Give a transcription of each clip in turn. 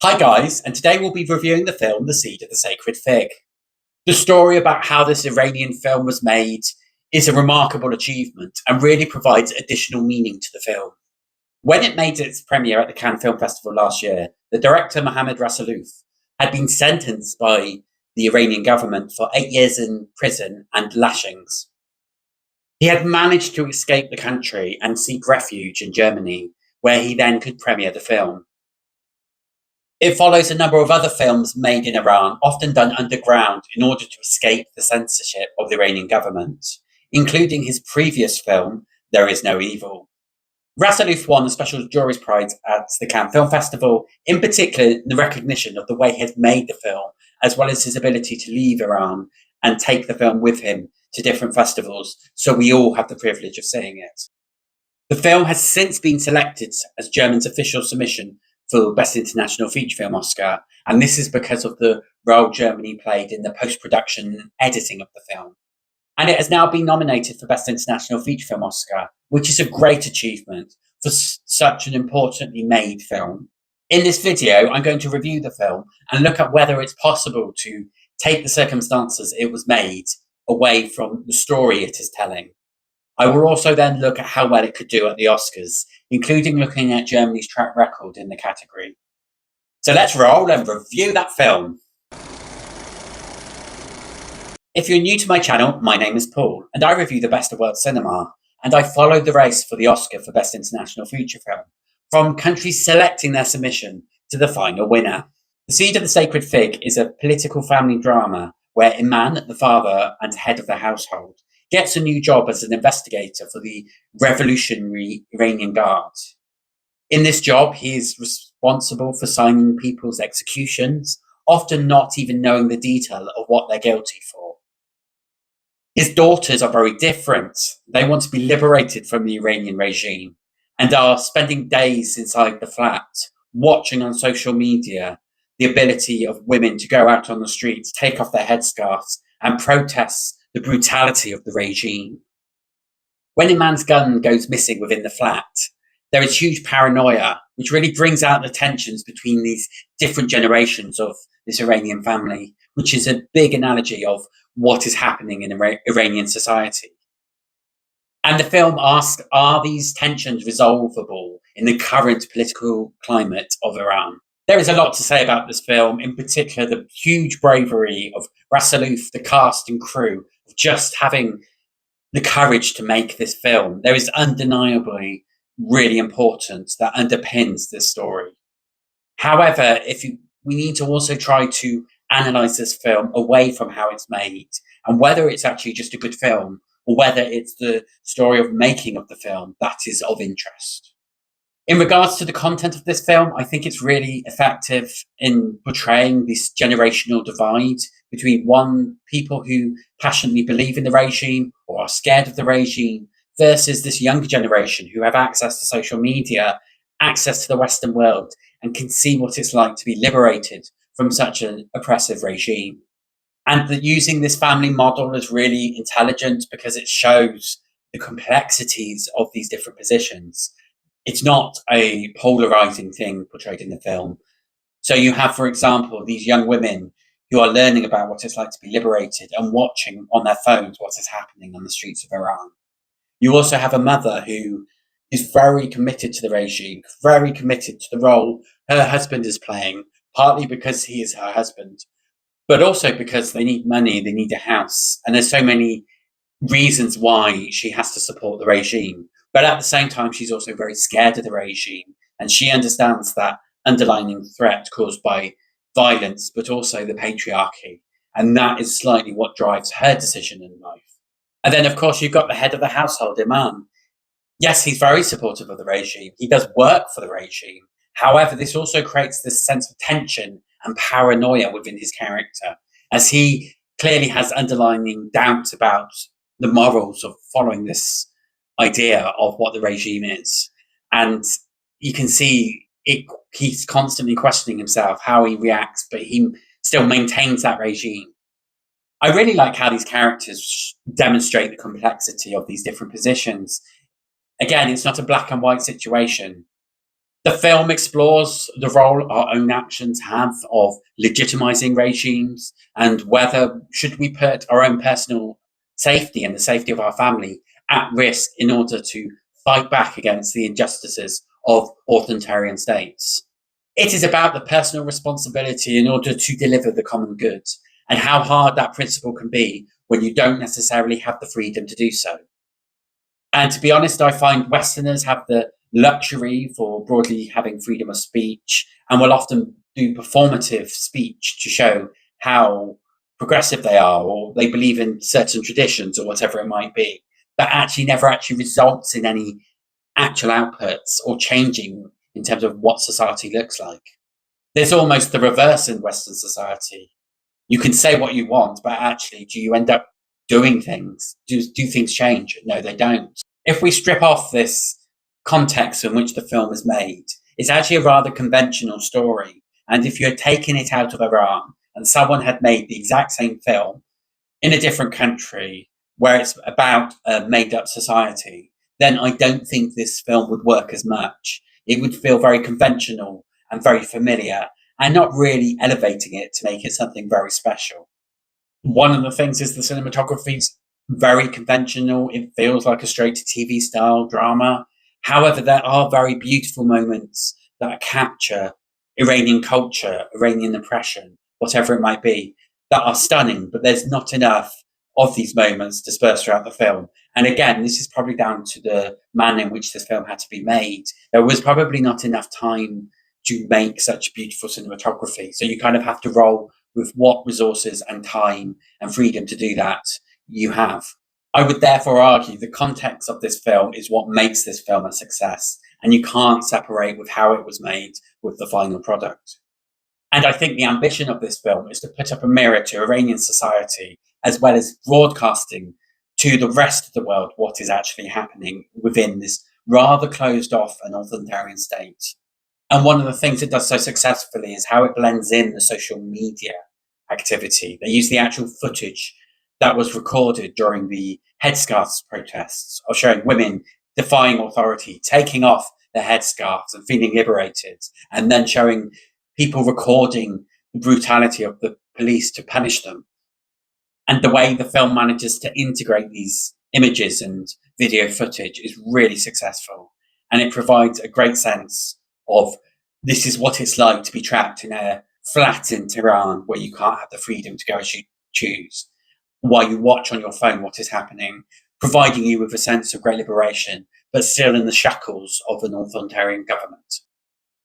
Hi guys, and today we'll be reviewing the film The Seed of the Sacred Fig. The story about how this Iranian film was made is a remarkable achievement and really provides additional meaning to the film. When it made its premiere at the Cannes Film Festival last year, the director Mohammad Rasuluf had been sentenced by the Iranian government for 8 years in prison and lashings. He had managed to escape the country and seek refuge in Germany, where he then could premiere the film. It follows a number of other films made in Iran, often done underground in order to escape the censorship of the Iranian government, including his previous film, There Is No Evil. Rasuluf won the Special Jury's Prize at the Cannes Film Festival, in particular the recognition of the way he had made the film, as well as his ability to leave Iran and take the film with him to different festivals, so we all have the privilege of seeing it. The film has since been selected as Germany's official submission for Best International Feature Film Oscar, and this is because of the role Germany played in the post-production editing of the film. And it has now been nominated for Best International Feature Film Oscar, which is a great achievement for such an importantly made film. In this video, I'm going to review the film and look at whether it's possible to take the circumstances it was made away from the story it is telling. I will also then look at how well it could do at the Oscars, including looking at Germany's track record in the category. So let's roll and review that film. If you're new to my channel, my name is Paul, and I review the best of world cinema, and I follow the race for the Oscar for Best International Feature Film, from countries selecting their submission to the final winner. The Seed of the Sacred Fig is a political family drama where Iman, the father and head of the household, gets a new job as an investigator for the Revolutionary Iranian Guard. In this job, he is responsible for signing people's executions, often not even knowing the detail of what they're guilty for. His daughters are very different. They want to be liberated from the Iranian regime and are spending days inside the flat, watching on social media the ability of women to go out on the streets, take off their headscarves, and protest the brutality of the regime. When a man's gun goes missing within the flat, there is huge paranoia, which really brings out the tensions between these different generations of this Iranian family, which is a big analogy of what is happening in Iranian society. And the film asks, are these tensions resolvable in the current political climate of Iran? There is a lot to say about this film, in particular the huge bravery of Rasuluf, the cast and crew, of just having the courage to make this film. There is undeniably really importance that underpins this story. However, we need to also try to analyse this film away from how it's made and whether it's actually just a good film or whether it's the story of making of the film that is of interest. In regards to the content of this film, I think it's really effective in portraying this generational divide between people who passionately believe in the regime or are scared of the regime versus this younger generation who have access to social media, access to the Western world, and can see what it's like to be liberated from such an oppressive regime. And that using this family model is really intelligent because it shows the complexities of these different positions. It's not a polarizing thing portrayed in the film. So you have, for example, these young women who are learning about what it's like to be liberated and watching on their phones what is happening on the streets of Iran. You also have a mother who is very committed to the regime, very committed to the role her husband is playing, partly because he is her husband, but also because they need money, they need a house, and there's so many reasons why she has to support the regime. But at the same time, she's also very scared of the regime, and she understands that underlying threat caused by violence, but also the patriarchy. And that is slightly what drives her decision in life. And then, of course, you've got the head of the household, Iman. Yes, he's very supportive of the regime. He does work for the regime. However, this also creates this sense of tension and paranoia within his character, as he clearly has underlying doubts about the morals of following this idea of what the regime is. And you can see he's constantly questioning himself, how he reacts, but he still maintains that regime. I really like how these characters demonstrate the complexity of these different positions. Again, it's not a black and white situation. The film explores the role our own actions have of legitimizing regimes and whether should we put our own personal safety and the safety of our family at risk in order to fight back against the injustices of authoritarian states. It is about the personal responsibility in order to deliver the common good and how hard that principle can be when you don't necessarily have the freedom to do so. And to be honest, I find Westerners have the luxury for broadly having freedom of speech and will often do performative speech to show how progressive they are or they believe in certain traditions or whatever it might be, but actually never actually results in any actual outputs or changing in terms of what society looks like. There's almost the reverse in Western society. You can say what you want, but actually, do you end up doing things? Do things change? No, they don't. If we strip off this context in which the film is made, it's actually a rather conventional story. And if you had taken it out of Iran and someone had made the exact same film in a different country where it's about a made up society, then I don't think this film would work as much. It would feel very conventional and very familiar and not really elevating it to make it something very special. One of the things is the cinematography is very conventional. It feels like a straight to TV style drama. However, there are very beautiful moments that capture Iranian culture, Iranian oppression, whatever it might be, that are stunning, but there's not enough of these moments dispersed throughout the film. And again, this is probably down to the manner in which this film had to be made. There was probably not enough time to make such beautiful cinematography. So you kind of have to roll with what resources and time and freedom to do that you have. I would therefore argue the context of this film is what makes this film a success, and you can't separate with how it was made with the final product. And I think the ambition of this film is to put up a mirror to Iranian society, as well as broadcasting to the rest of the world what is actually happening within this rather closed off and authoritarian state. And one of the things it does so successfully is how it blends in the social media activity. They use the actual footage that was recorded during the headscarves protests of showing women defying authority, taking off their headscarves and feeling liberated, and then showing people recording the brutality of the police to punish them. And the way the film manages to integrate these images and video footage is really successful. And it provides a great sense of this is what it's like to be trapped in a flat in Tehran where you can't have the freedom to go as you choose, while you watch on your phone what is happening, providing you with a sense of great liberation, but still in the shackles of an authoritarian government.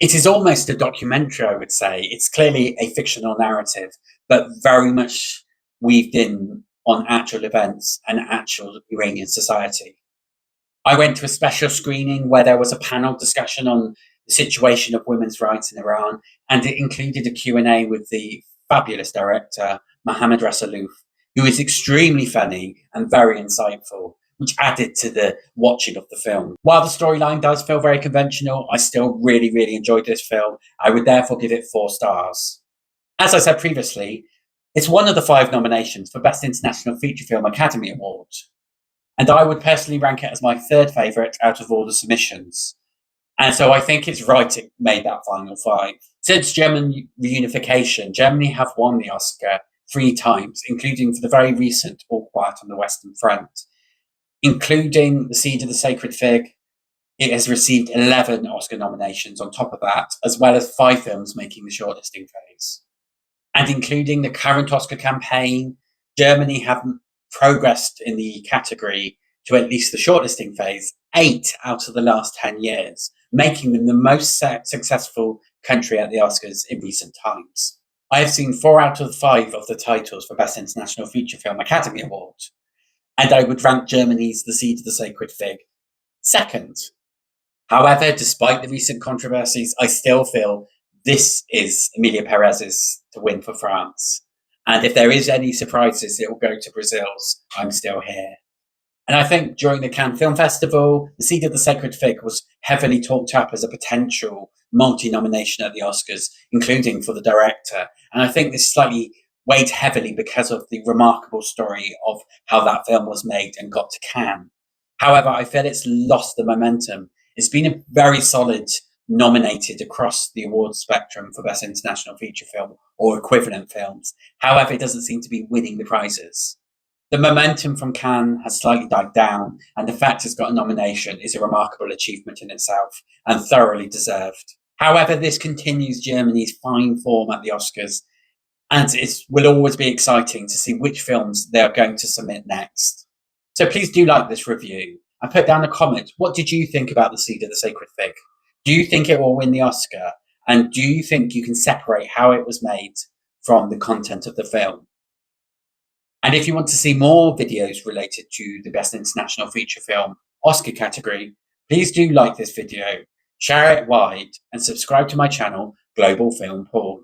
It is almost a documentary, I would say. It's clearly a fictional narrative, but very much weaved in on actual events and actual Iranian society. I went to a special screening where there was a panel discussion on the situation of women's rights in Iran, and it included a Q&A with the fabulous director, Mohammad Rasuluf, who is extremely funny and very insightful, which added to the watching of the film. While the storyline does feel very conventional, I still really, really enjoyed this film. I would therefore give it 4 stars. As I said previously, it's one of the 5 nominations for Best International Feature Film Academy Award. And I would personally rank it as my 3rd favourite out of all the submissions. And so I think it's right it made that final 5. Since German reunification, Germany have won the Oscar 3 times, including for the very recent All Quiet on the Western Front. Including The Seed of the Sacred Fig, it has received 11 Oscar nominations on top of that, as well as 5 films making the shortlisting phase. And including the current Oscar campaign, Germany have progressed in the category to at least the shortlisting phase 8 out of the last 10 years, making them the most successful country at the Oscars in recent times. I have seen 4 out of 5 of the titles for Best International Feature Film Academy Award, and I would rank Germany's The Seed of the Sacred Fig 2nd. However, despite the recent controversies, I still feel this is Emilia Perez's to win for France. And if there is any surprises, it will go to Brazil's I'm Still Here. And I think during the Cannes Film Festival, The Seed of the Sacred Fig was heavily talked up as a potential multi-nomination at the Oscars, including for the director. And I think this slightly weighed heavily because of the remarkable story of how that film was made and got to Cannes. However, I feel it's lost the momentum. It's been a very solid nominated across the awards spectrum for Best International Feature Film or equivalent films. However, it doesn't seem to be winning the prizes. The momentum from Cannes has slightly died down, and the fact it's got a nomination is a remarkable achievement in itself and thoroughly deserved. However, this continues Germany's fine form at the Oscars, and it will always be exciting to see which films they are going to submit next. So please do like this review and put down a comment. What did you think about The Seed of the Sacred Fig? Do you think it will win the Oscar? And do you think you can separate how it was made from the content of the film? And if you want to see more videos related to the Best International Feature Film Oscar category, please do like this video, share it wide, and subscribe to my channel, Global Film Paul.